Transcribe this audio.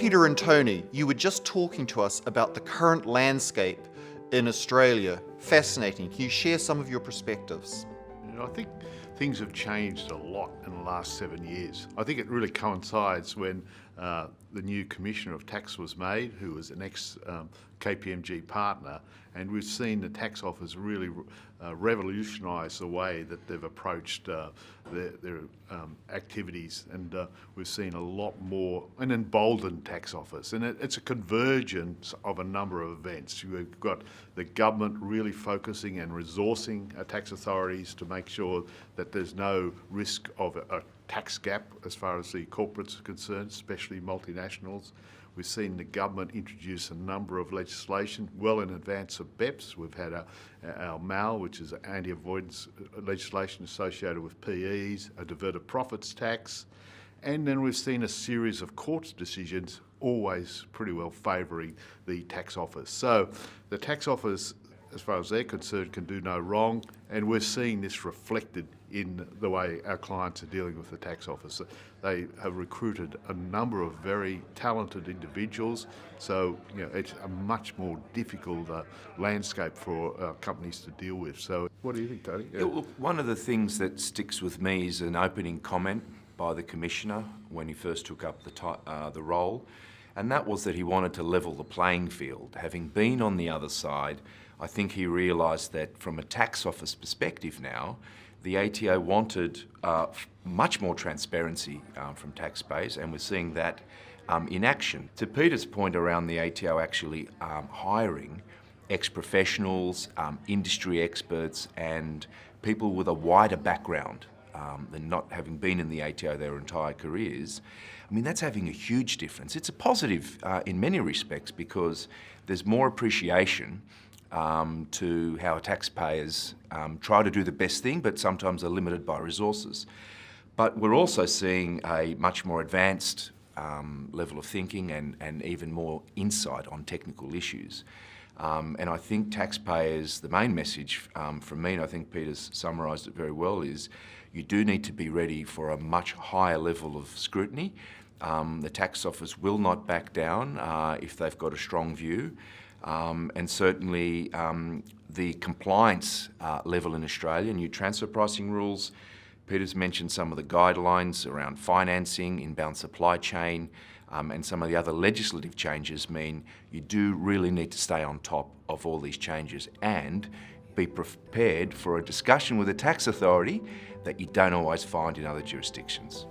Peter and Tony, you were just talking to us about the current landscape in Australia. Fascinating. Can you share some of your perspectives? I think things have changed a lot in the last 7 years. I think it really coincides when the new Commissioner of Tax was made, who was an ex-KPMG partner, and we've seen the Tax Office really revolutionise the way that they've approached their activities, and we've seen a lot more, an emboldened Tax Office, and it's a convergence of a number of events. We've got the government really focusing and resourcing tax authorities to make sure that there's no risk of a tax gap as far as the corporates are concerned, especially multinationals. We've seen the government introduce a number of legislation well in advance of BEPS. We've had our MAL, which is anti-avoidance legislation associated with PEs, a diverted profits tax, and then we've seen a series of court decisions always pretty well favouring the Tax Office. So the Tax Office, as far as they're concerned, can do no wrong, and we're seeing this reflected in the way our clients are dealing with the Tax Office. They have recruited a number of very talented individuals, so it's a much more difficult landscape for companies to deal with. So what do you think, Tony? Yeah, look, one of the things that sticks with me is an opening comment by the Commissioner when he first took up the role, and that was that he wanted to level the playing field. Having been on the other side, I think he realised that from a Tax Office perspective now, the ATO wanted much more transparency from taxpayers, and we're seeing that in action. To Peter's point around the ATO actually hiring ex-professionals, industry experts, and people with a wider background than not having been in the ATO their entire careers, I mean, that's having a huge difference. It's a positive in many respects because there's more appreciation to how taxpayers try to do the best thing, but sometimes are limited by resources. But we're also seeing a much more advanced level of thinking and even more insight on technical issues. And I think taxpayers, the main message from me, and I think Peter's summarised it very well, is you do need to be ready for a much higher level of scrutiny. The Tax Office will not back down if they've got a strong view. And certainly the compliance level in Australia, new transfer pricing rules, Peter's mentioned some of the guidelines around financing, inbound supply chain, and some of the other legislative changes mean you do really need to stay on top of all these changes and be prepared for a discussion with the tax authority that you don't always find in other jurisdictions.